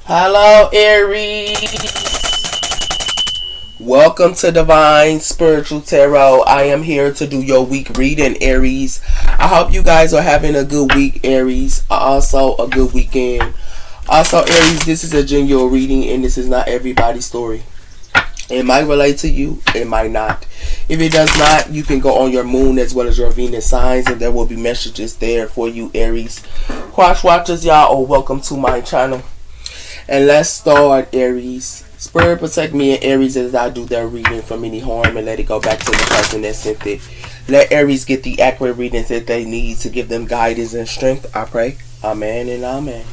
Hello, Aries. Welcome to Divine Spiritual Tarot. I am here to do your week reading, Aries. I hope you guys are having a good week, Aries. Also, a good weekend. Also, Aries, this is a genuine reading and this is not everybody's story. It might relate to you, it might not. If it does not, you can go on your moon as well as your Venus signs and there will be messages there for you, Aries. Cross watchers, y'all are welcome to my channel. And let's start, Aries. Spirit protect me and Aries as I do their reading from any harm and let it go back to the person that sent it. Let Aries get the accurate readings that they need to give them guidance and strength. I pray. Amen and amen.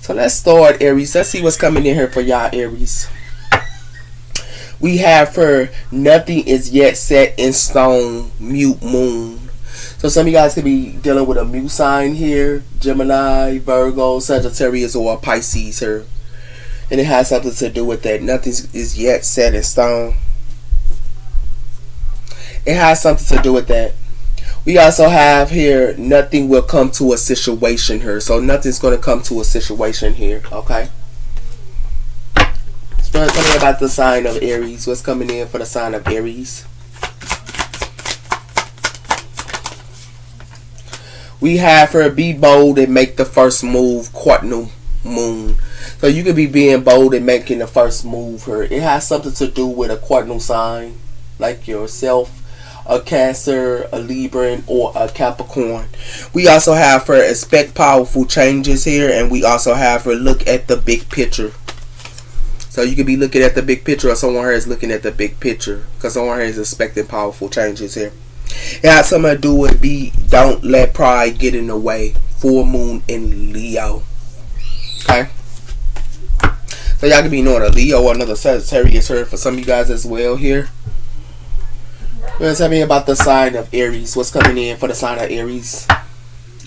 So let's start, Aries. Let's see what's coming in here for y'all, Aries. We have for nothing is yet set in stone, mute moon. So some of you guys could be dealing with a mute sign here. Gemini, Virgo, Sagittarius, or Pisces here. And it has something to do with that. Nothing is yet set in stone. It has something to do with that. We also have here, nothing will come to a situation here. So nothing's going to come to a situation here. Okay. Start talking about the sign of Aries. What's coming in for the sign of Aries? We have her be bold and make the first move, cardinal moon. So you could be being bold and making the first move here. It has something to do with a cardinal sign, like yourself, a Cancer, a Libran, or a Capricorn. We also have her expect powerful changes here, and we also have her look at the big picture. So you could be looking at the big picture, or someone here is looking at the big picture, because someone here is expecting powerful changes here. It has something to do with don't let pride get in the way. Full moon in Leo. Okay. So y'all could be knowing a Leo or another Sagittarius here for some of you guys as well here. Tell me about the sign of Aries. What's coming in for the sign of Aries?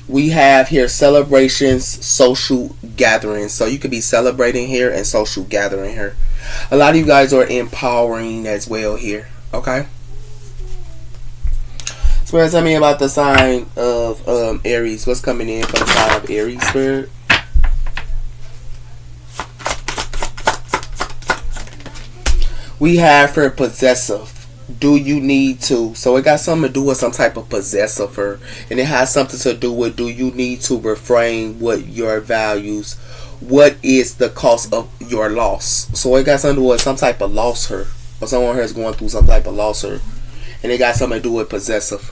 We have here celebrations, social gatherings. So you could be celebrating here and social gathering here. A lot of you guys are empowering as well here. Okay. Spirit, tell me about the sign of Aries. What's coming in for the sign of Aries, Spirit? We have her possessive. Do you need to? So it got something to do with some type of possessive her. And it has something to do with do you need to refrain what your values? What is the cost of your loss? So it got something to do with some type of loss her. Or someone here is going through some type of loss her. And it got something to do with possessive.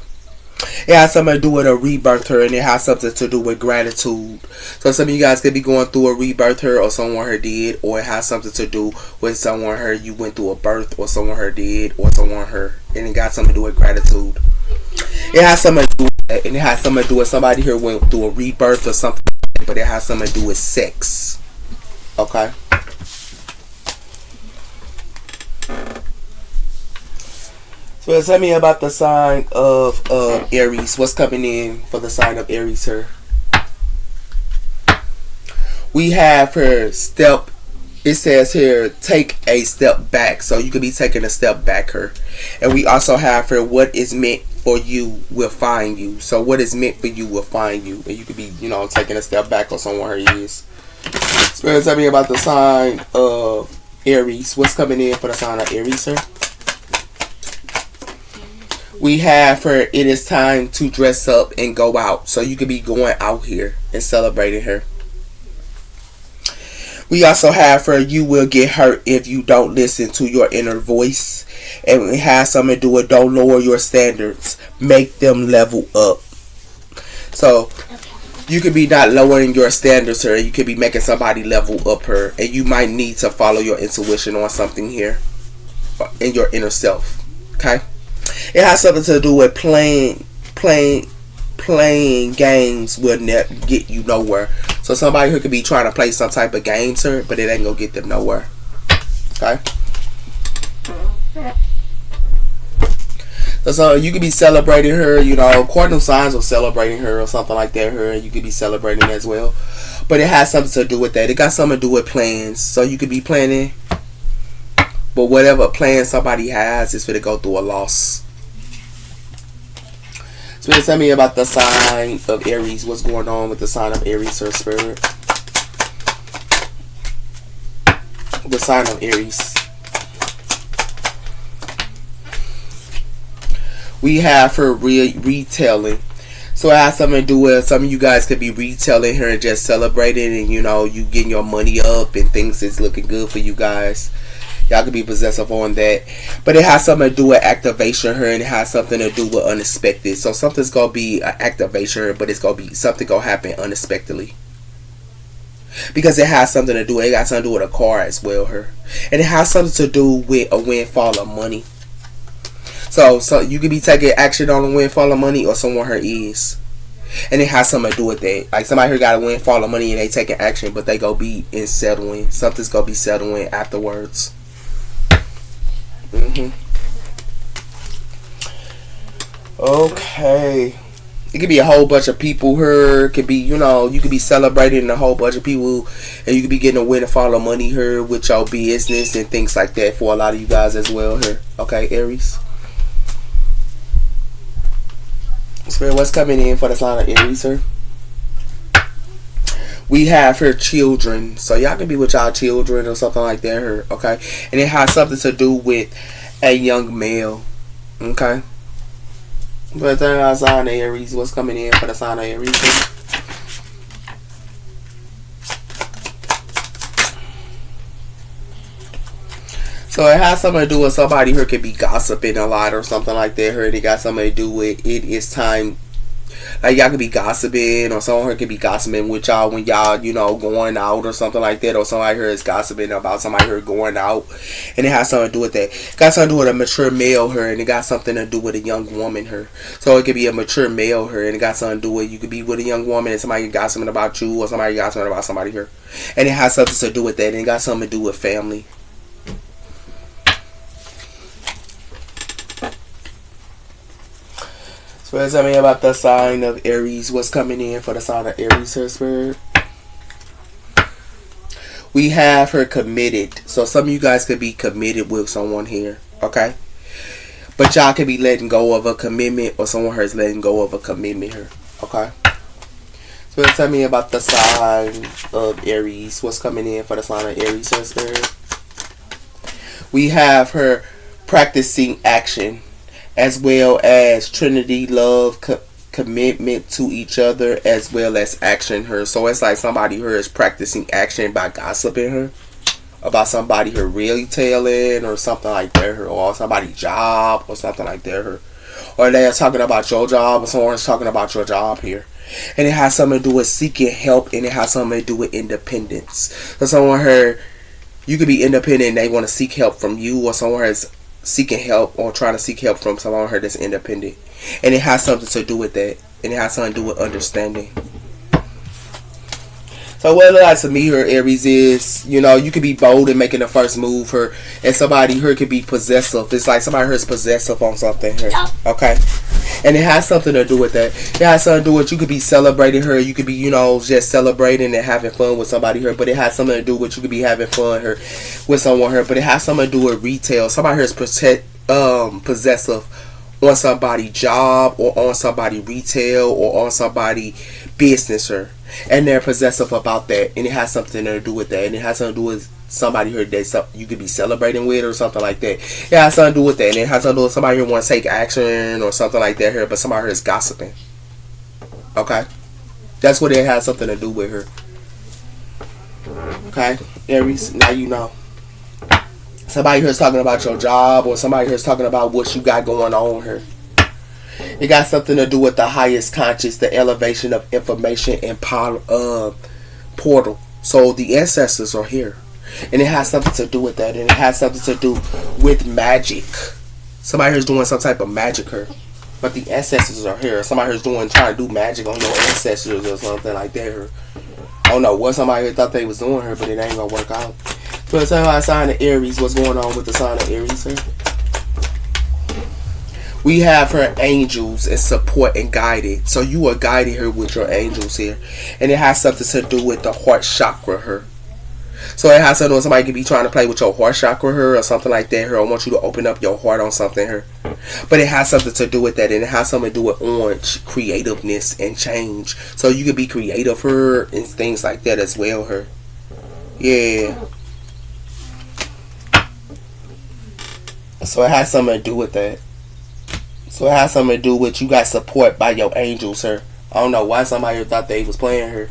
It has something to do with a rebirth her, and it has something to do with gratitude. So some of you guys could be going through a rebirth her, or someone her did, or it has something to do with someone her you went through a birth, or someone her did, or someone her, and it got something to do with gratitude. It has something to do with that, and it has something to do with somebody here went through a rebirth or something, but it has something to do with sex. Okay. So tell me about the sign of Aries. What's coming in for the sign of Aries here? We have her step. It says here, take a step back. So you could be taking a step back here. And we also have her, what is meant for you will find you. So what is meant for you will find you. And you could be, taking a step back or somewhere he is. So tell me about the sign of Aries. What's coming in for the sign of Aries here? We have her, it is time to dress up and go out. So you could be going out here and celebrating her. We also have her, you will get hurt if you don't listen to your inner voice. And it has something to do with don't lower your standards. Make them level up. So you could be not lowering your standards here. You could be making somebody level up her. And you might need to follow your intuition on something here. In your inner self. Okay? It has something to do with playing games will get you nowhere. So somebody who could be trying to play some type of games here, but it ain't gonna get them nowhere. Okay. So you could be celebrating her, cardinal signs are celebrating her or something like that her, and you could be celebrating as well. But it has something to do with that. It got something to do with plans. So you could be planning. But whatever plan somebody has is going to go through a loss. Spirit, tell me about the sign of Aries. What's going on with the sign of Aries, sir, Spirit? The sign of Aries. We have her retailing. So it has something to do with some of you guys could be retailing her and just celebrating, and you know, you getting your money up and things is looking good for you guys. Y'all could be possessive on that. But it has something to do with activation her, and it has something to do with unexpected. So something's gonna be an activation her, but it's gonna be something gonna happen unexpectedly. Because it has something to do, it got something to do with a car as well her. And it has something to do with a windfall of money. So you could be taking action on a windfall of money, or someone her is. And it has something to do with that. Like somebody here got a windfall of money and they taking action, but they go be in settling. Something's gonna be settling afterwards. Okay. It could be a whole bunch of people here. It could be, you know, you could be celebrating a whole bunch of people, and you could be getting a windfall of money here with your business and things like that for a lot of you guys as well here. Okay, Aries. Spirit, what's coming in for the sign of Aries here? We have her children. So y'all can be with y'all children or something like that here. Okay. And it has something to do with a young male. Okay. But the sign of Aries, what's coming in for the sign of Aries? So it has something to do with somebody who could be gossiping a lot or something like that. Or it got something to do with it is time. Like y'all could be gossiping, or someone here could be gossiping with y'all when y'all, you know, going out or something like that. Or somebody here is gossiping about somebody here going out. And it has something to do with that. It got something to do with a mature male here, and it got something to do with a young woman here. So it could be a mature male here, and it got something to do with, you could be with a young woman and somebody gossiping about you, or somebody gossiping about somebody here. And it has something to do with that, and it got something to do with family. So tell me about the sign of Aries. What's coming in for the sign of Aries here, Spirit? We have her committed. So some of you guys could be committed with someone here. Okay? But y'all could be letting go of a commitment, or someone here is letting go of a commitment here. Okay? So tell me about the sign of Aries. What's coming in for the sign of Aries here, Spirit? We have her practicing action, as well as Trinity love, commitment to each other, as well as action her. So it's like somebody here is practicing action by gossiping her about somebody here really tailing or something like that her, or somebody's job or something like that her, or they're talking about your job, or someone's talking about your job here. And it has something to do with seeking help, and it has something to do with independence. So someone here, you could be independent and they want to seek help from you, or someone has seeking help or trying to seek help from someone here that's independent. And it has something to do with that. And it has something to do with understanding. So what it looks like to me here, Aries, is, you know, you could be bold in making the first move here. And somebody here could be possessive. It's like somebody here is possessive on something here. Okay? And it has something to do with that. It has something to do with, you could be celebrating her. You could be, you know, just celebrating and having fun with somebody here. But it has something to do with, you could be having fun here with someone here. But it has something to do with retail. Somebody here is possessive on somebody's job, or on somebody retail, or on somebody business here. And they're possessive about that. And it has something to do with that. And it has something to do with somebody here that you could be celebrating with, or something like that. It has something to do with that. And it has something to do with somebody here wants to take action or something like that here, but somebody here is gossiping. Okay? That's what it has something to do with her. Okay? Aries, now you know. Somebody here is talking about your job, or somebody here is talking about what you got going on here. It got something to do with the highest conscious, the elevation of information and portal. So the ancestors are here. And it has something to do with that. And it has something to do with magic. Somebody here's doing some type of magic here. But the ancestors are here. Somebody here's trying to do magic on your ancestors or something like that here. I don't know what somebody here thought they was doing here, but it ain't gonna work out. So let's tell you sign of Aries. What's going on with the sign of Aries here? We have her angels and support and guided. So you are guiding her with your angels here. And it has something to do with the heart chakra here. So it has something to do with somebody could be trying to play with your heart chakra here, or something like that here. I want you to open up your heart on something here. But it has something to do with that. And it has something to do with orange, creativeness, and change. So you could be creative here and things like that as well here. Yeah. So it has something to do with that. So it has something to do with you got support by your angels, her. I don't know why somebody thought they was playing her.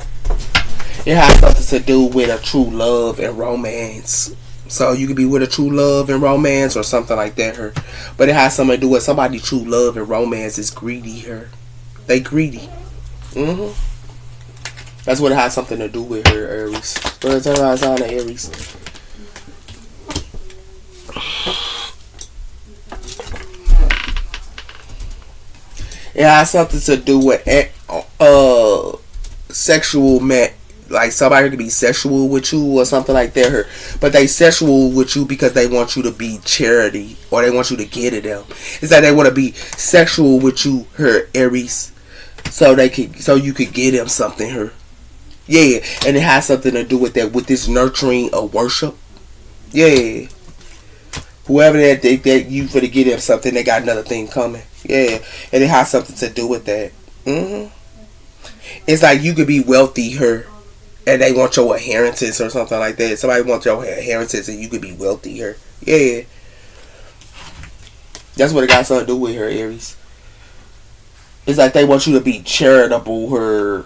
It has something to do with a true love and romance. So you could be with a true love and romance or something like that, her. But it has something to do with somebody true love and romance is greedy, her. They greedy. That's what it has something to do with her, Aries. Where's her sign of Aries? It has something to do with sexual like somebody could be sexual with you or something like that, her. But they sexual with you because they want you to be charity or they want you to get at them. It's like they want to be sexual with you, her, Aries, so you could get them something, her. Yeah, and it has something to do with that, with this nurturing of worship. Yeah, whoever that you for to get them something, they got another thing coming. Yeah, and it has something to do with that. It's like you could be wealthy, her, and they want your inheritance or something like that. Somebody wants your inheritance and you could be wealthy, her. Yeah, that's what it got something to do with her, Aries. It's like they want you to be charitable, her.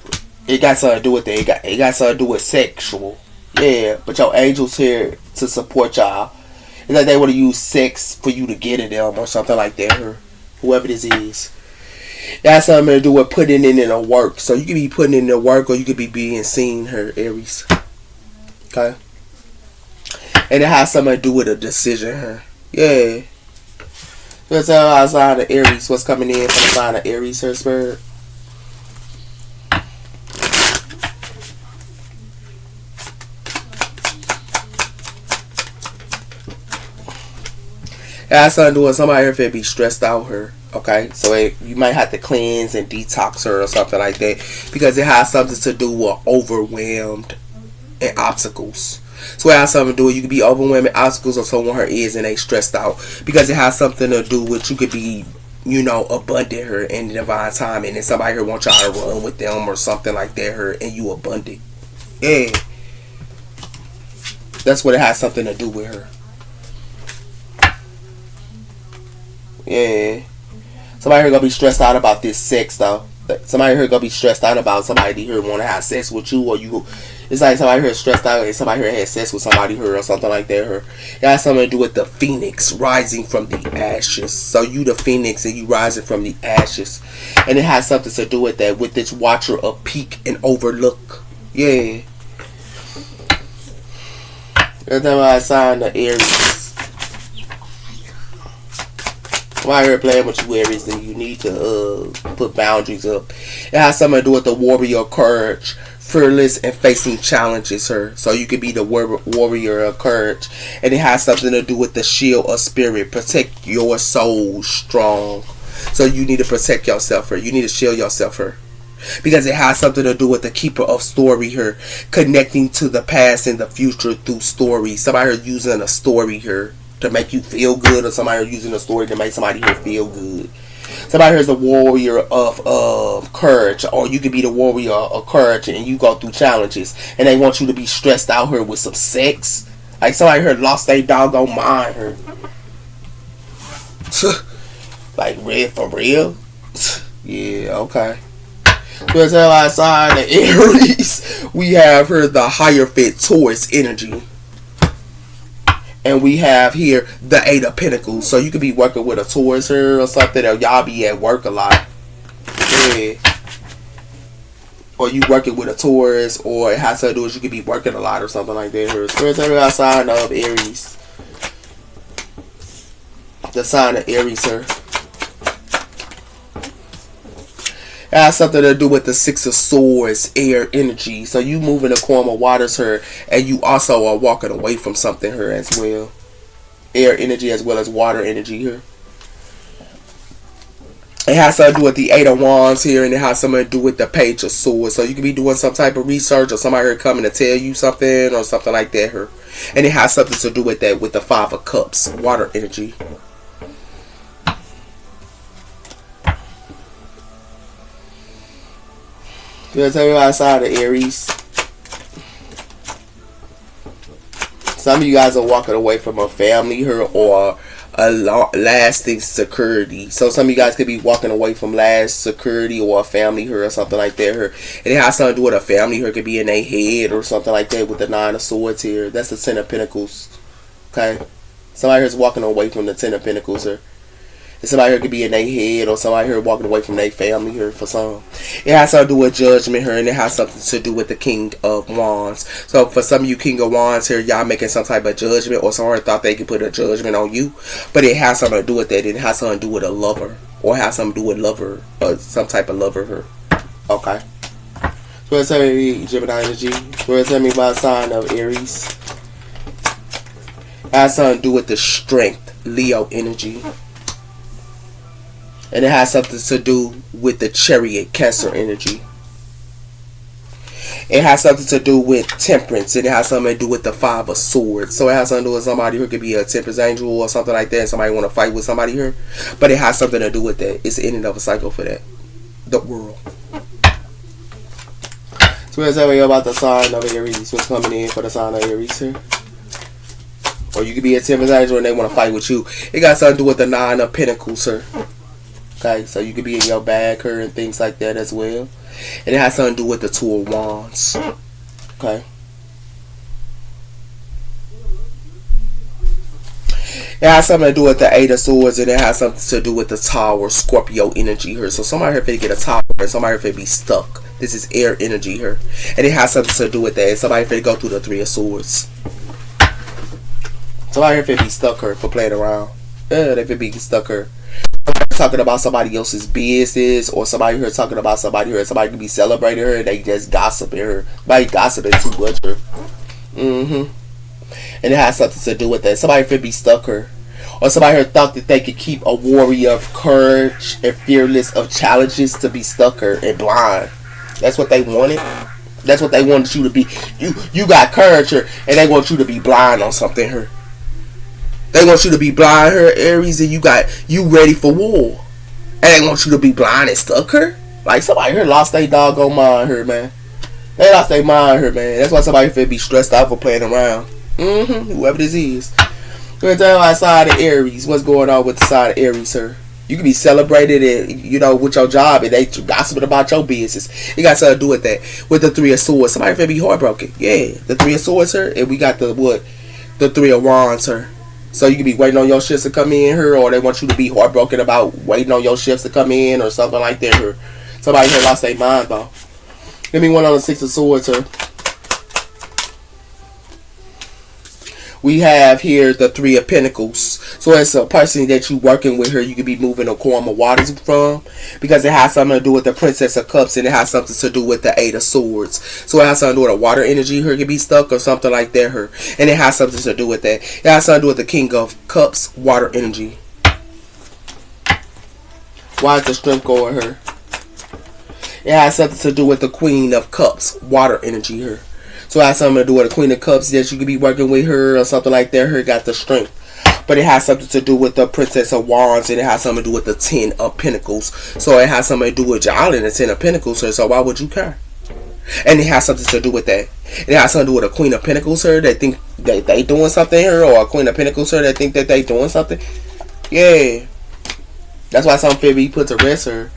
It got something to do with that. It got something to do with sexual. Yeah, but your angels here to support y'all. It's like they want to use sex for you to get at them or something like that, her. Whoever this is. That's something to do with putting in the work. So you could be putting in the work or you could be being seen, her, Aries. Okay? And it has something to do with a decision, her. Yeah. Let's tell outside of Aries what's coming in. Outside of Aries, her spirit. It has something to do with somebody here if be stressed out, her. Okay, so you might have to cleanse and detox her or something like that because it has something to do with overwhelmed and obstacles. So it has something to do with you could be overwhelmed with obstacles or someone her is and they stressed out because it has something to do with you could be, abundant, her, in the divine time, and then somebody here wants y'all to run with them or something like that, her, and you abundant. Yeah, that's what it has something to do with her. Yeah. Somebody here gonna be stressed out about this sex though. Somebody here gonna be stressed out about somebody here want to have sex with you, or you. It's like somebody here stressed out and somebody here had sex with somebody here or something like that. Her. It has something to do with the phoenix rising from the ashes. So you the phoenix and you rising from the ashes, and it has something to do with that, with this watcher of peak and overlook. Yeah. That's why I signed the Aries. While you're playing with you, Aries, then you need to put boundaries up. It has something to do with the warrior of courage, fearless and facing challenges, her. So you could be the warrior of courage, and it has something to do with the shield of spirit. Protect your soul strong. So you need to protect yourself, her. You need to shield yourself, her. Because it has something to do with the keeper of story, her. Connecting to the past and the future through stories. Somebody using a story here to make you feel good, or somebody using a story to make somebody here feel good. Somebody here's the warrior of courage, or you could be the warrior of courage and you go through challenges and they want you to be stressed out here with some sex. Like somebody here lost their doggone mind here. Like red for real? Yeah, okay. So tell outside the Aries, we have here the higher fit Taurus energy. And we have here the Eight of Pentacles. So you could be working with a Taurus here or something, or y'all be at work a lot. Yeah. Or you working with a Taurus, or it has to do with you could be working a lot or something like that here. Spirit's every sign of Aries. The sign of Aries, sir. It has something to do with the Six of Swords, air energy. So you moving the quantum of waters here, and you also are walking away from something here as well. Air energy as well as water energy here. It has something to do with the Eight of Wands here, and it has something to do with the Page of Swords. So you could be doing some type of research, or somebody here coming to tell you something, or something like that here. And it has something to do with that, with the Five of Cups, water energy. Let's tell you outside of Aries. Some of you guys are walking away from a family here, or lasting security. So some of you guys could be walking away from last security or a family here or something like that here. And it has something to do with a family here. It could be in their head or something like that with the 9 of Swords here. That's the 10 of Pentacles. Okay? Somebody here is walking away from the 10 of Pentacles here. And somebody here could be in their head or somebody here walking away from their family here for some. It has something to do with judgment here, and it has something to do with the King of Wands. So for some of you King of Wands here, y'all making some type of judgment, or someone thought they could put a judgment on you. But it has something to do with that. It has something to do with a lover. Or it has something to do with lover, or some type of lover here. Okay. So tell me Gemini energy. So tell me my sign of Aries. It has something to do with the strength, Leo energy. And it has something to do with the Chariot, Cancer energy. It has something to do with temperance. And it has something to do with the 5 of Swords. So it has something to do with somebody who could be a temperance angel or something like that. And somebody want to fight with somebody here. But it has something to do with that. It's the ending of a cycle for that. The world. So let's tell you about the sign of Aries. What's coming in for the sign of Aries here? Or you could be a temperance angel and they want to fight with you. It got something to do with the 9 of Pentacles here. Okay, so you could be in your bag here and things like that as well. And it has something to do with the 2 of Wands. Okay. It has something to do with the 8 of Swords, and it has something to do with the Tower, Scorpio energy here. So somebody here finna get a tower, and somebody here finna be stuck. This is air energy here. And it has something to do with that. And somebody finna go through the 3 of Swords. Somebody here finna be stuck here for playing around. Yeah, they finna be stuck here. Talking about somebody else's business, or somebody here talking about somebody here. Somebody could be celebrating her and they just gossiping her. Somebody gossiping too much her. And it has something to do with that. Somebody could be stuck her. Or somebody here thought that they could keep a warrior of courage and fearless of challenges to be stuck her and blind. That's what they wanted. That's what they wanted you to be. You got courage here and they want you to be blind on something here. They want you to be blind her, Aries, and you ready for war. And they want you to be blind and stuck her. Like somebody here lost their doggone mind here, man. They lost their mind here, man. That's why somebody finna be stressed out for playing around. Whoever this is. We're gonna tell you side of Aries. What's going on with the side of Aries, sir? You can be celebrated and with your job and they gossiping about your business. It got something to do with that. With the 3 of Swords. Somebody finna be heartbroken. Yeah. The 3 of Swords, sir. And we got the 3 of Wands, sir. So you can be waiting on your shifts to come in here, or they want you to be heartbroken about waiting on your shifts to come in, or something like that. Or somebody lost their mind though. Give me one on the 6 of Swords here. We have here the 3 of Pentacles. So it's a person that you working with here. You could be moving a quorum of waters from, because it has something to do with the Princess of Cups, and it has something to do with the 8 of Swords. So it has something to do with the water energy here. It could be stuck or something like that here. And it has something to do with that. It has something to do with the King of Cups, water energy. Why is the strength going here? It has something to do with the Queen of Cups, water energy here. So it has something to do with the Queen of Cups that you could be working with her or something like that. Her got the strength. But it has something to do with the Princess of Wands, and it has something to do with the 10 of Pentacles. So it has something to do with y'all in the 10 of Pentacles, sir. So why would you care? And it has something to do with that. It has something to do with a Queen of Pentacles, sir, that think that they doing something here, or a Queen of Pentacles, sir, that think that they doing something. Yeah. That's why some Phoebe put to rest her.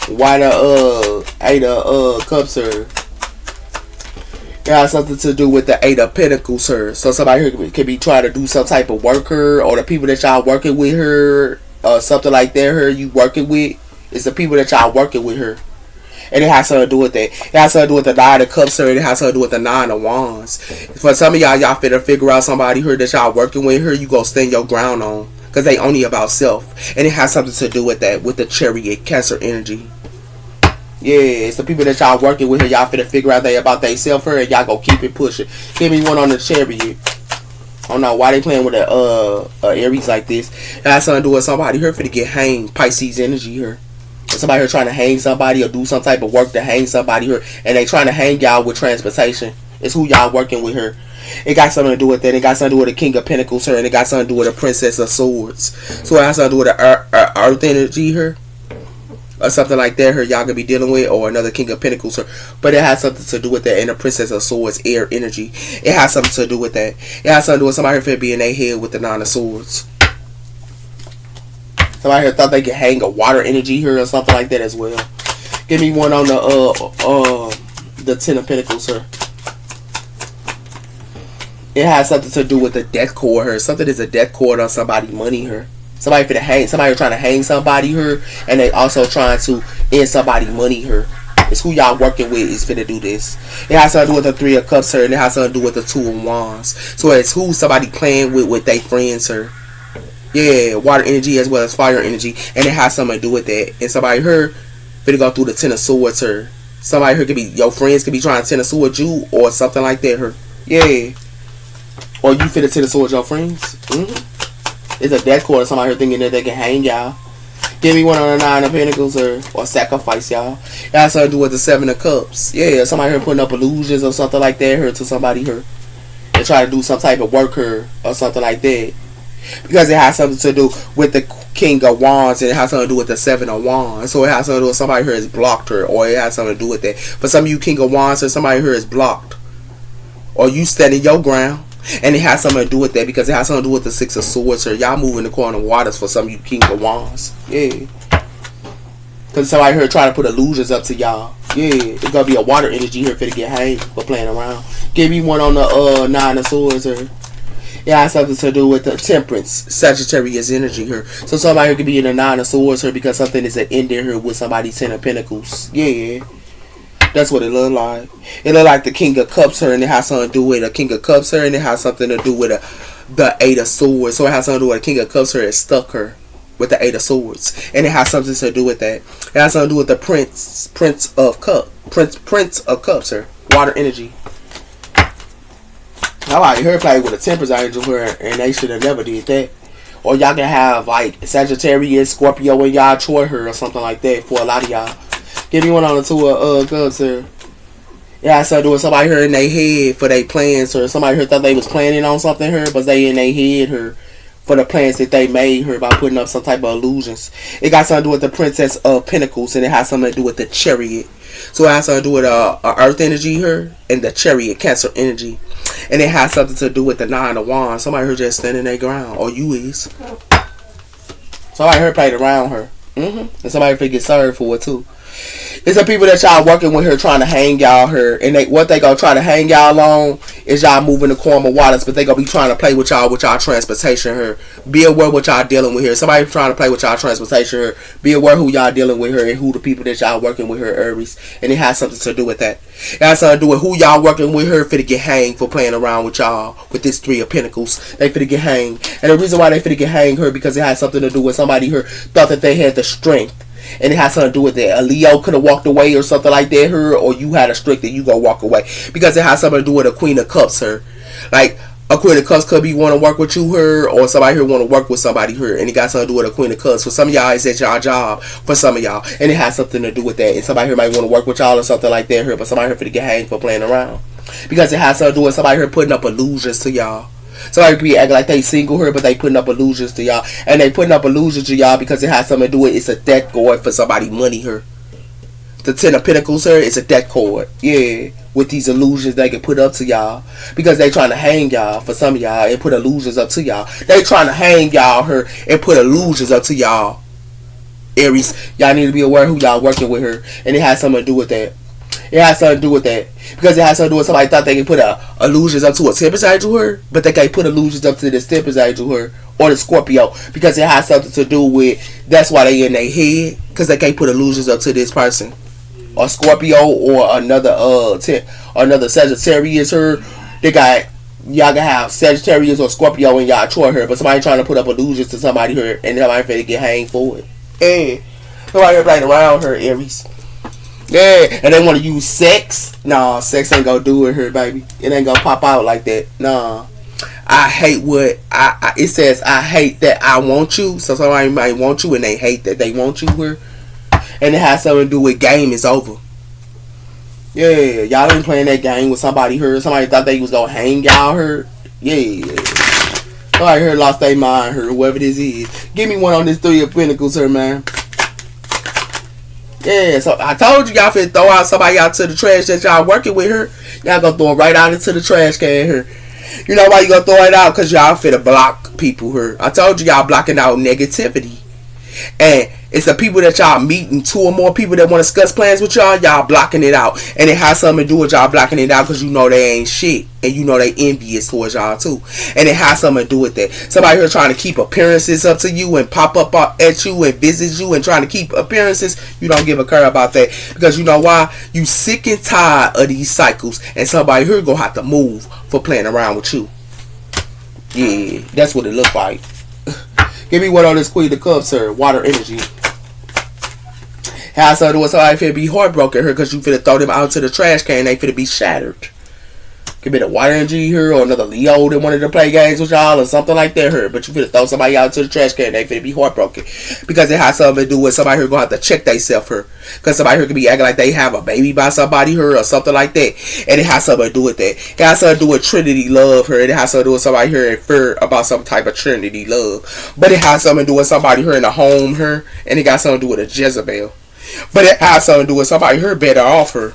Why the 8 of Cups, sir? It has something to do with the 8 of Pentacles, her. So somebody here can be trying to do some type of work her, or the people that y'all working with her, or something like that. Her you working with, it's the people that y'all working with her, and it has something to do with that. It has something to do with the 9 of Cups, her. And it has something to do with the 9 of Wands. For some of y'all finna figure out somebody here that y'all working with her. You gonna stand your ground on, because they only about self, and it has something to do with that, with the Chariot, Cancer energy. Yeah, it's the people that y'all working with here. Y'all finna figure out they about they self here, and y'all go keep it pushing. Give me one on the Chariot. I don't know why they playing with a Aries like this. It has something to do with somebody here finna get hanged. Pisces energy here. Somebody here trying to hang somebody or do some type of work to hang somebody here, and they trying to hang y'all with transportation. It's who y'all working with here. It got something to do with that. It got something to do with the King of Pentacles here, and it got something to do with the Princess of Swords. So it has something to do with the Earth energy here. or something like that her y'all could be dealing with, or another King of Pentacles her. But it has something to do with that. And the Princess of Swords, air energy. It has something to do with that. It has something to do with somebody here being in their head with the Nine of Swords. Somebody here thought they could hang a water energy here or something like that as well. Give me one on the Ten of Pentacles here. It has something to do with the death cord here. Something is a death cord on somebody's money here. Somebody trying to hang somebody here, and they also trying to end somebody's money here. It's who y'all working with is finna do this. It has something to do with the Three of Cups here, and it has something to do with the Two of Wands. So it's who somebody playing with their friends here. Yeah, water energy as well as fire energy, and it has something to do with that. And somebody here finna go through the Ten of Swords here. Somebody here could be your friends could be trying to Ten of Swords you or something like that here. Yeah, or you finna Ten of Swords your friends. It's a death cord. Somebody here thinking that they can hang y'all. Give me one on the Nine of Pentacles or sacrifice y'all. It has something to do with the Seven of Cups. Yeah, somebody here putting up illusions or something like that here to somebody here. They try to do some type of work here or something like that. Because it has something to do with the King of Wands, and it has something to do with the Seven of Wands. So it has something to do with somebody here has blocked her, or it has something to do with that. For some of you King of Wands, somebody here is blocked, or you standing your ground, and it has something to do with that because it has something to do with the Six of Swords here. Y'all moving the corner waters for some of you King of Wands. Yeah. Because somebody here trying to put illusions up to y'all. Yeah. It's going to be a water energy here for to get hanged for playing around. Give me one on the Nine of Swords here. It has something to do with the Temperance, Sagittarius energy here. So somebody here could be in the Nine of Swords here because something is an ending here with somebody's Ten of Pentacles. Yeah. That's what it look like. It look like the King of Cups here, and it has something to do with a King of Cups here, and it has something to do with the Eight of Swords. So it has something to do with a King of Cups here is stuck her with the Eight of Swords, and it has something to do with that. It has something to do with the Prince of Cups here, water energy. I like her play with a Temperance angel here, and they should have never did that. Or y'all can have like Sagittarius, Scorpio, and y'all Troy her or something like that for a lot of y'all. Give me one on the Two of Cups here. Yeah, so doing somebody here in their head for their plans, or somebody here thought they was planning on something here, but they in their head here for the plans that they made here by putting up some type of illusions. It got something to do with the Princess of Pentacles, and it has something to do with the Chariot. So it has something to do with Earth energy here and the Chariot, Cancer energy, and it has something to do with the Nine of Wands. Somebody here just standing their ground, or you is. Somebody here played around her, and somebody here get served for it too. It's the people that y'all working with here trying to hang y'all here, and what they gonna try to hang y'all on is y'all moving the calmer waters, but they gonna be trying to play with y'all transportation here. Be aware what y'all dealing with here. Somebody trying to play with y'all transportation here. Be aware who y'all dealing with here and who the people that y'all working with here, Aries, and it has something to do with that. It has something to do with who y'all working with here finna get hanged for playing around with y'all with this Three of Pentacles. They finna get hanged, and the reason why they finna get hanged here because it has something to do with somebody here thought that they had the strength. And it has something to do with that. A Leo could have walked away or something like that here, or you had a strength that you go walk away. Because it has something to do with a Queen of Cups here. Like, a Queen of Cups could be want to work with you here, or somebody here want to work with somebody here. And it got something to do with a Queen of Cups. For some of y'all, it's at y'all job. For some of y'all. And it has something to do with that. And somebody here might want to work with y'all or something like that here. But somebody here for to get hanged for playing around. Because it has something to do with somebody here putting up illusions to y'all. Somebody could be acting like they single here, but they putting up illusions to y'all. And they putting up illusions to y'all because it has something to do with it's a death cord for somebody money here. The Ten of Pentacles here is a death cord. Yeah. With these illusions they can put up to y'all. Because they trying to hang y'all for some of y'all and put illusions up to y'all. They trying to hang y'all here and put illusions up to y'all. Aries, y'all need to be aware who y'all working with her. And it has something to do with that. It has something to do with that. Because it has something to do with somebody thought they can put illusions up to a Temperance angel here, but they can't put illusions up to the Temperance angel here or the Scorpio. Because it has something to do with, that's why they in their head, because they can't put illusions up to this person. Or Scorpio or another Sagittarius here. They got, y'all can have Sagittarius or Scorpio in y'all chart here, but somebody trying to put up illusions to somebody here, and somebody finna get hanged for it. And somebody here playing around her, Aries. Yeah, and they want to use sex. Nah, sex ain't gonna do it here, baby. It ain't gonna pop out like that. Nah. I hate what it says. I hate that I want you. So somebody might want you and they hate that they want you here. And it has something to do with game is over. Yeah, y'all ain't playing that game with somebody here. Somebody thought they was gonna hang y'all here. Yeah. Somebody here lost their mind here, whoever this is. Give me one on this Three of Pentacles here, man. Yeah, so I told you y'all finna throw out somebody out to the trash that y'all working with her. Y'all gonna throw it right out into the trash can her. You know why you gonna throw it out? Cause y'all finna block people her. I told you y'all blocking out negativity. And it's the people that y'all meeting, 2 or more people that want to discuss plans with y'all, y'all blocking it out. And it has something to do with y'all blocking it out because you know they ain't shit. And you know they envious towards y'all too. And it has something to do with that. Somebody here trying to keep appearances up to you and pop up at you and visit you and trying to keep appearances. You don't give a care about that. Because you know why? You sick and tired of these cycles. And somebody here gonna have to move for playing around with you. Yeah, that's what it look like. Give me one on this Queen of Cups, sir. Water energy. How something with somebody finna be heartbroken here because you finna throw them out to the trash can and they finna be shattered. Give me the water energy here or another Leo that wanted to play games with y'all or something like that here. But you finna throw somebody out to the trash can and they finna be heartbroken. Because it has something to do with somebody here gonna have to check themselves here. Because somebody here could be acting like they have a baby by somebody here or something like that. And it has something to do with that. It has something to do with Trinity love here. It has something to do with somebody here in fear about some type of Trinity love. But it has something to do with somebody here in the home here. And it got something to do with a Jezebel. But it has something to do with somebody here better off her.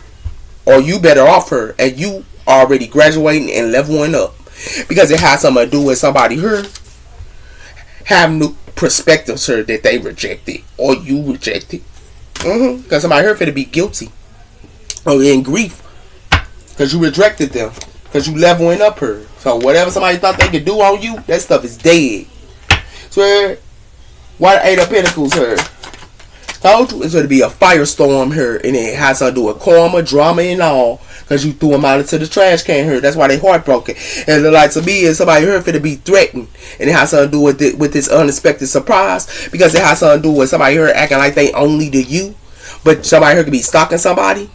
Or you better off her. And you already graduating and leveling up. Because it has something to do with somebody here have new perspectives here that they rejected. Or you rejected. Because somebody here finna be guilty. Or in grief. Because you rejected them. Because you leveling up her. So whatever somebody thought they could do on you, that stuff is dead. So why the 8 of Pentacles here? Told you it's going to be a firestorm here. And it has to do with karma, drama, and all. Because you threw them out into the trash can here. That's why they heartbroken. And it like to me is somebody here finna be threatened. And it has something to do with this unexpected surprise. Because it has something to do with somebody here acting like they only to you. But somebody here could be stalking somebody.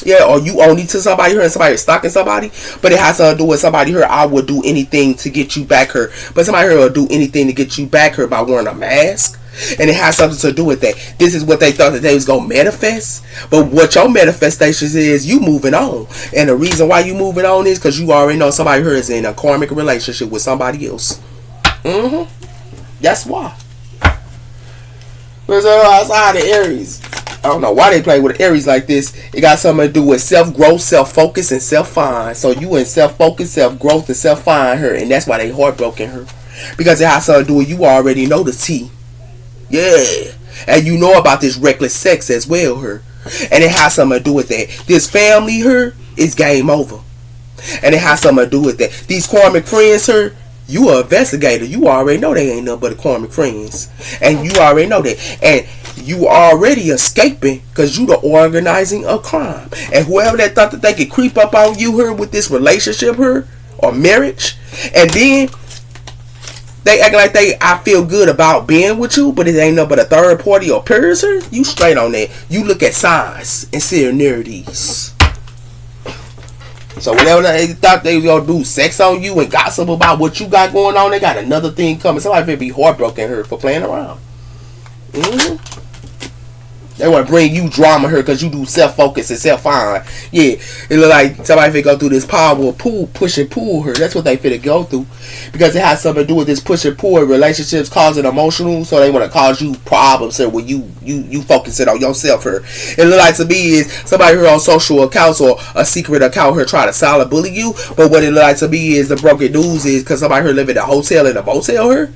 Yeah, or you only to somebody here and somebody is stalking somebody. But it has something to do with somebody here. I would do anything to get you back here. But somebody here will do anything to get you back here by wearing a mask. And it has something to do with that. This is what they thought that they was going to manifest. But what your manifestations is, you moving on. And the reason why you moving on is because you already know somebody here is in a karmic relationship with somebody else. That's why. Where's outside of Aries? I don't know why they play with Aries like this. It got something to do with self-growth, self-focus, and self-find. So you in self-focus, self-growth, and self-find her. And that's why they heartbroken her. Because it has something to do with you already know the T. Yeah. And you know about this reckless sex as well, her. And it has something to do with that. This family, her, is game over. And it has something to do with that. These karmic friends, her, you are an investigator. You already know they ain't nothing but karmic friends. And you already know that. And you already escaping because you the organizing a crime. And whoever that thought that they could creep up on you, her, with this relationship, her, or marriage, and then they act like I feel good about being with you, but it ain't nothing but a third party or person. You straight on that. You look at signs and similarities. So whatever they thought they was gonna do, sex on you and gossip about what you got going on, they got another thing coming. Somebody finna be heartbroken here for playing around. They want to bring you drama here because you do self-focus and self-find. Yeah, it look like somebody finna go through this power pull, push and pull her. That's what they finna go through. Because it has something to do with this push and pull. Relationships causing emotional, so they want to cause you problems here when you focus it on yourself here. It look like to me is somebody here on social accounts or a secret account here trying to silent bully you. But what it look like to me is the broken news is because somebody here live in a hotel and a motel here.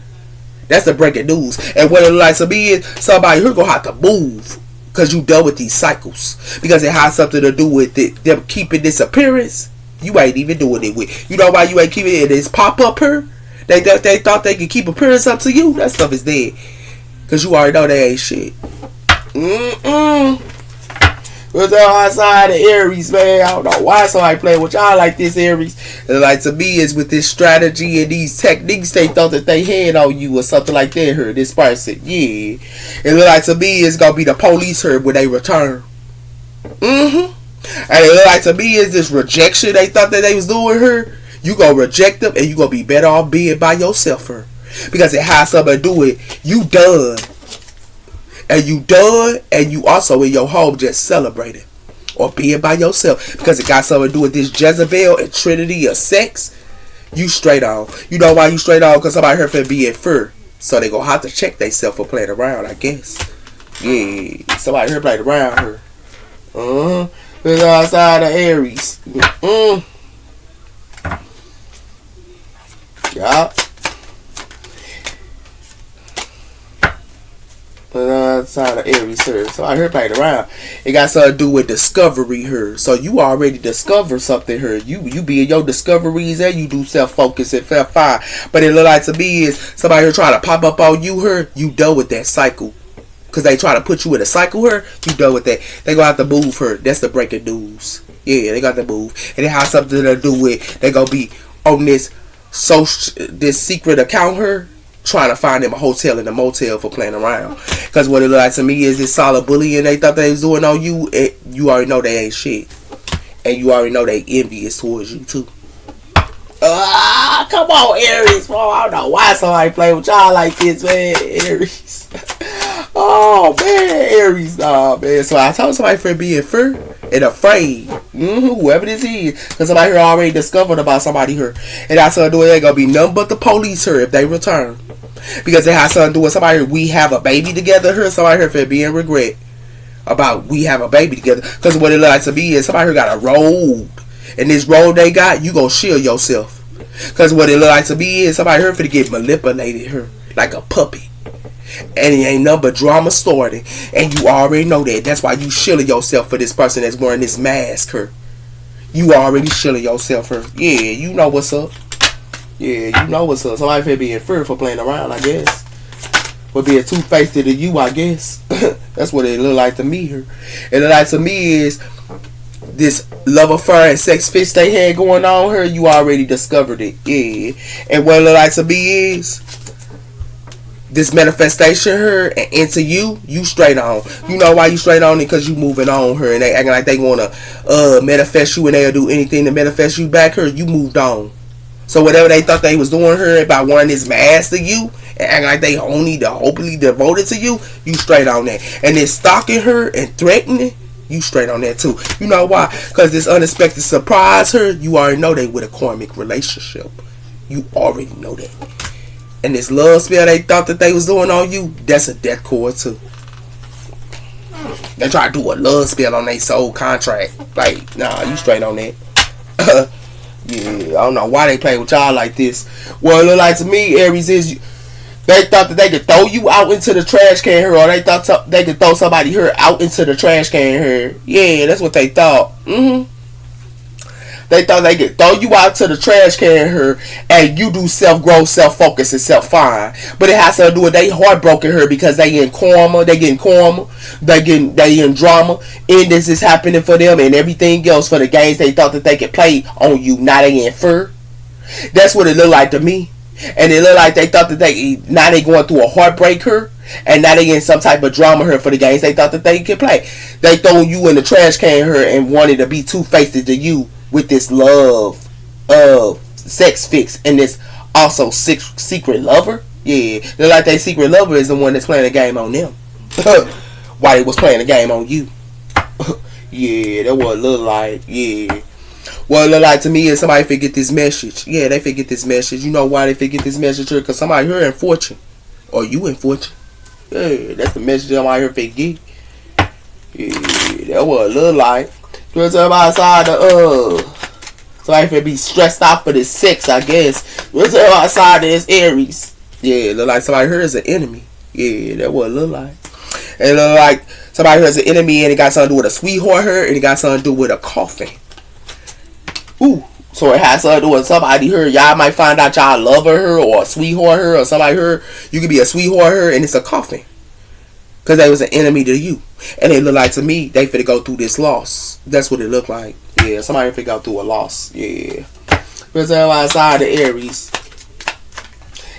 That's the breaking news. And what it look like to me is somebody here gonna have to move. Because you done with these cycles. Because it has something to do with it. Them keeping this appearance. You ain't even doing it with. You know why you ain't keeping it? This pop-up here. They thought they could keep appearance up to you. That stuff is dead. Because you already know they ain't shit. What's up outside of Aries, man? I don't know why somebody playing with y'all like this, Aries. And like to me is with this strategy and these techniques they thought that they had on you or something like that here. This person, yeah. And like to me it's gonna be the police here when they return. And it like to me is this rejection they thought that they was doing here. You gonna reject them and you gonna be better off being by yourself here. Because it has something to do with you done. And you done, and you also in your home just celebrating. Or being by yourself. Because it got something to do with this Jezebel and Trinity of sex. You straight on. You know why you straight on? Because somebody here finna be in fear. So they gonna have to check themselves for playing around, I guess. Yeah, somebody here played around her. It's outside of Aries. Yup. Outside of Aries here. So I heard played around. It got something to do with discovery here. So you already discovered something here. You be in your discoveries and you do self-focus and self-fire. But it look like to me is somebody here trying to pop up on you here. You done with that cycle. Because they try to put you in a cycle here. You done with that. They gonna have to move her. That's the breaking news. Yeah, they got to move. And it has something to do with they gonna be on this secret account here, trying to find them a hotel and a motel for playing around. Because what it look like to me is this solid bullying they thought they was doing on you. You already know they ain't shit. And you already know they envious towards you too. Come on, Aries, bro. I don't know why somebody play with y'all like this, man. Aries. Oh, man. Aries, man. So I told somebody for being fear and afraid. Whoever this is. Because somebody here already discovered about somebody here. And that's something to do with it. Ain't going to be nothing but the police here if they return. Because they have something to do with somebody here. We have a baby together here. Somebody here for being regret about we have a baby together. Because what it looks like to be is somebody here got a road. And this road they got, you gonna shield yourself. Because what it look like to me is somebody here finna get manipulated here like a puppet. And it ain't nothing but drama starting. And you already know that. That's why you shielding yourself for this person that's wearing this mask here. You already shielding yourself here. Yeah, you know what's up. Yeah, you know what's up. Somebody finna be in fear for playing around, I guess. For being two-faced to you, I guess. That's what it look like to me here. It look like to me is this love affair and sex fix they had going on here, you already discovered it. Yeah. And what it look like to me is this manifestation here and into you straight on. You know why you straight on it? Because you moving on her and they acting like they want to manifest you and they'll do anything to manifest you back here. You moved on. So whatever they thought they was doing her by wearing this mask to you and acting like they only hopefully devoted to you, you straight on that. And then stalking her and threatening, you straight on that too. You know why? Because this unexpected surprise her, you already know they with a karmic relationship. You already know that. And this love spell they thought that they was doing on you, that's a death cord too. They try to do a love spell on their soul contract. Like, nah, you straight on that. Yeah, I don't know why they play with y'all like this. Well, it look like to me, Aries is they thought that they could throw you out into the trash can here, or they thought they could throw somebody here out into the trash can here. Yeah, that's what they thought. They thought they could throw you out to the trash can here, and you do self-growth, self-focus, and self-find. But it has to do with they heartbroken here because they in karma, they in drama, and this is happening for them, and everything else for the games they thought that they could play on you. Now they in fear. That's what it looked like to me. And it looked like they thought that now they going through a heartbreak here, and now they in some type of drama here for the games they thought that they could play. They throw you in the trash can here and wanted to be two-faced to you with this love of sex fix and this also secret lover. Yeah, they're like that secret lover is the one that's playing a game on them. While they was playing a game on you. Yeah, that what it look like. Yeah. What it look like to me is somebody forget this message. Yeah, they forget this message. You know why they forget this message here? Because somebody here in fortune. Or you in fortune. Yeah, that's the message somebody here forget. Yeah, that what it look like. Because somebody outside somebody finna be stressed out for this sex, I guess. Because outside of this Aries. Yeah, it look like somebody here is an enemy. Yeah, that what it look like. And it look like somebody here is an enemy and it got something to do with a sweetheart here and it got something to do with a coffin. Ooh, so it has something to do with somebody here. Y'all might find out y'all love her or a sweetheart her or somebody here. You could be a sweetheart her and it's a coffin. Because they was an enemy to you. And it look like to me, they finna go through this loss. That's what it look like. Yeah, somebody finna go through a loss. Yeah. Because outside the Aries.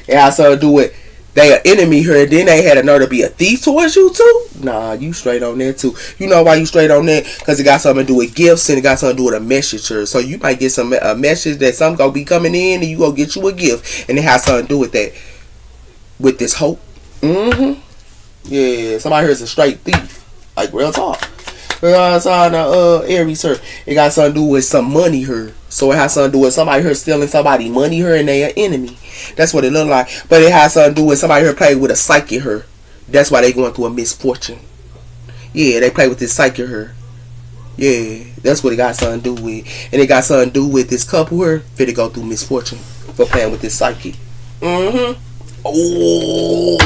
It has something to do with they an enemy here, and then they had a nerve to be a thief towards you too? Nah, you straight on there too. You know why you straight on there? Because it got something to do with gifts and it got something to do with a message here. So you might get a message that something gonna be coming in and you gonna get you a gift. And it has something to do with that. With this hope. Yeah, somebody here is a straight thief. Like real talk. Outside the Aries here. It got something to do with some money here. So it has something to do with somebody here stealing somebody money here and they an enemy. That's what it look like. But it has something to do with somebody here playing with a psyche here. That's why they going through a misfortune. Yeah, they play with this psyche here. Yeah, that's what it got something to do with. And it got something to do with this couple here finna go through misfortune for playing with this psyche. Oh,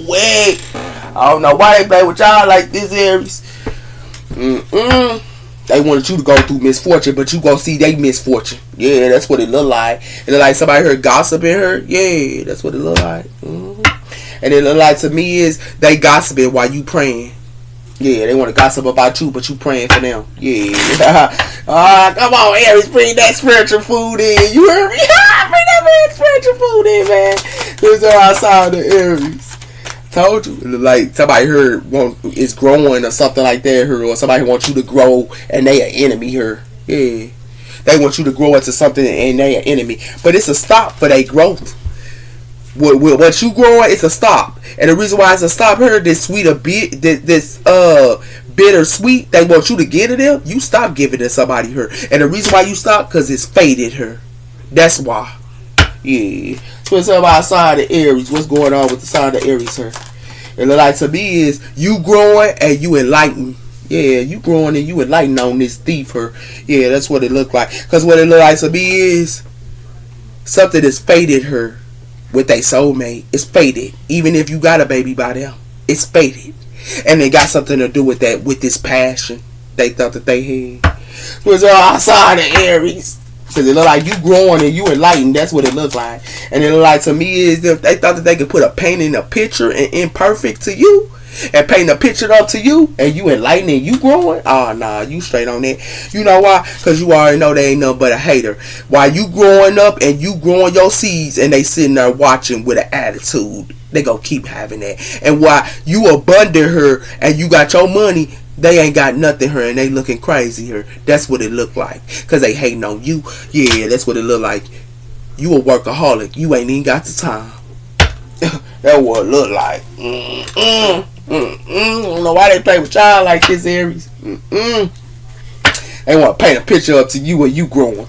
wait. I don't know why they play with y'all like this, Aries. They wanted you to go through misfortune, but you gonna see they misfortune. Yeah, that's what it look like. It look like somebody heard gossiping her. Yeah, that's what it look like. And it look like to me is they gossiping while you praying. Yeah, they want to gossip about you, but you praying for them. Yeah. Come on, Aries, bring that spiritual food in. You heard me? Bring that spiritual food in, man. There's outside the Aries. Told you. Like somebody heard is growing or something like that, or somebody wants you to grow and they an enemy here. Yeah. They want you to grow into something and they an enemy. But it's a stop for their growth. What you growing, it's a stop. And the reason why it's a stop here, this bitter sweet they want you to give to them, you stop giving to somebody here. And the reason why you stop, because it's faded her. That's why. Yeah. So it's about side of Aries. What's going on with the side of Aries here? It look like to me is you growing and you enlighten. Yeah, you growing and you enlighten on this thief here. Yeah, that's what it look like. Because what it look like to me is something that's faded her. With their soulmate, it's faded. Even if you got a baby by them, it's faded. And it got something to do with that, with this passion they thought that they had. Was outside of Aries. Because it look like you growing and you enlightened. That's what it look like. And it look like to me is they thought that they could put a paint in a picture and imperfect to you. And paint a picture up to you. And you enlightened and you growing. Oh, nah, you straight on that. You know why? Because you already know they ain't nothing but a hater. While you growing up and you growing your seeds and they sitting there watching with an attitude. They gonna keep having that. And while you abundant her and you got your money, they ain't got nothing here and they looking crazy here. That's what it look like. Because they hating on you. Yeah, that's what it look like. You a workaholic. You ain't even got the time. That's what it look like. I don't know why they play with y'all like this, Aries. They want to paint a picture up to you when you growing.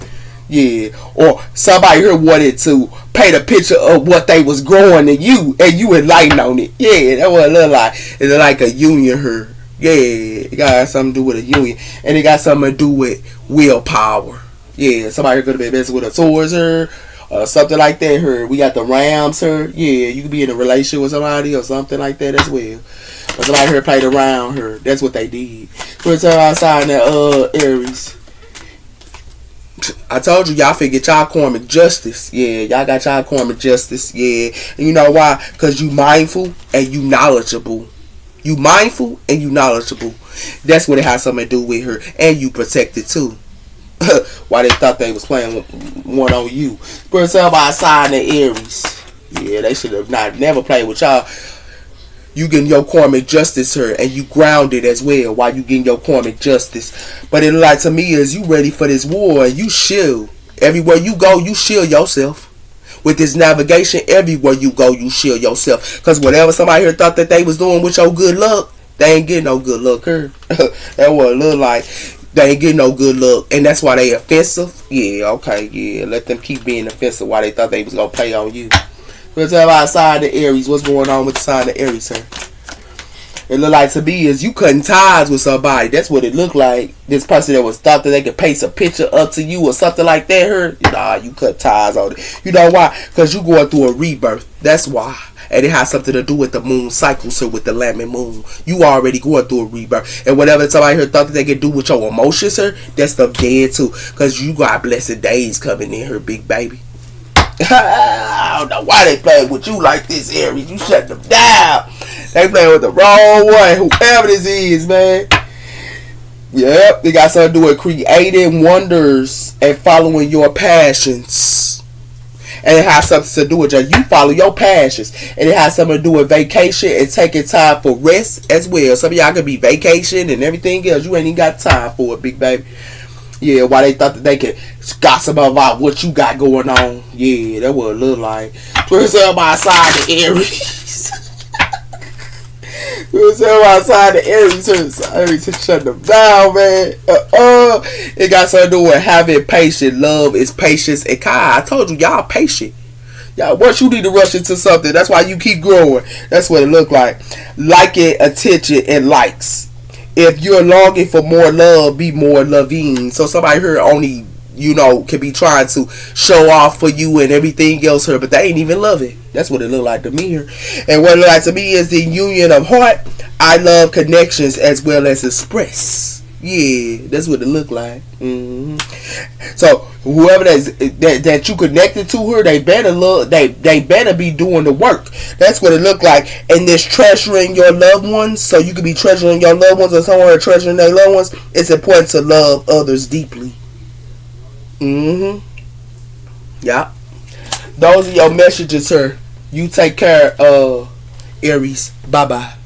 Yeah. Or somebody here wanted to paint a picture of what they was growing in you and you enlighten on it. Yeah, that's what it look like. It's like a union here. Yeah, it got something to do with a union. And it got something to do with willpower. Yeah, somebody could have been messing with a Taurus here. Something like that here. We got the Rams here. Yeah, you could be in a relationship with somebody or something like that as well. Or somebody here played around here. That's what they did. Put her outside in that Aries. I told you y'all finna get y'all karmic justice. Yeah, y'all got y'all karmic justice. Yeah. And you know why? Because you mindful and you knowledgeable. You mindful and you knowledgeable. That's what it has something to do with her. And you protected too. Why they thought they was playing one on you. But it's about sign the Aries. Yeah, they should have never played with y'all. You getting your karmic justice here and you grounded as well while you getting your karmic justice. But it like to me is you ready for this war and you shield. Everywhere you go, you shield yourself. With this navigation, everywhere you go, you shield yourself. Because whatever somebody here thought that they was doing with your good luck, they ain't getting no good luck here. That's what it look like. They ain't getting no good luck. And that's why they offensive. Yeah, okay, yeah. Let them keep being offensive while they thought they was going to play on you. Let's tell outside the Aries. What's going on with the sign of Aries here? It look like to me is you cutting ties with somebody. That's what it looked like. This person that was thought that they could paste a picture up to you or something like that here. Nah, you cut ties on it. You know why? Because you going through a rebirth. That's why. And it has something to do with the moon cycles here with the lambing moon. You already going through a rebirth. And whatever somebody here thought that they could do with your emotions here, that stuff dead too. Because you got blessed days coming in here, big baby. I don't know why they playing with you like this, Aries. You shut them down. They playing with the wrong one. Whoever this is, man. Yep, they got something to do with creating wonders and following your passions. And it has something to do with you follow your passions. And it has something to do with vacation and taking time for rest as well. Some of y'all could be vacation and everything else. You ain't even got time for it, big baby. Yeah, why they thought that they could gossip about what you got going on. Yeah, that what it look like. Where's up outside the Aries? Where's up outside the Aries? Aries shut them down, man. It got something to do with having patience. Love is patience and kind. I told you, y'all patient. Y'all, once you need to rush into something, that's why you keep growing. That's what it look like. Liking, attention, and likes. if you're longing for more love, be more loving. So somebody here only, can be trying to show off for you and everything else here, but they ain't even love it. That's what it look like to me here. And what it look like to me is the union of heart. I love connections as well as express. Yeah, that's what it look like. So whoever that you connected to her, they better look. They better be doing the work. That's what it look like. And this treasuring your loved ones, so you could be treasuring your loved ones, or someone treasuring their loved ones. It's important to love others deeply. Yeah. Those are your messages, sir. You take care, Aries. Bye bye.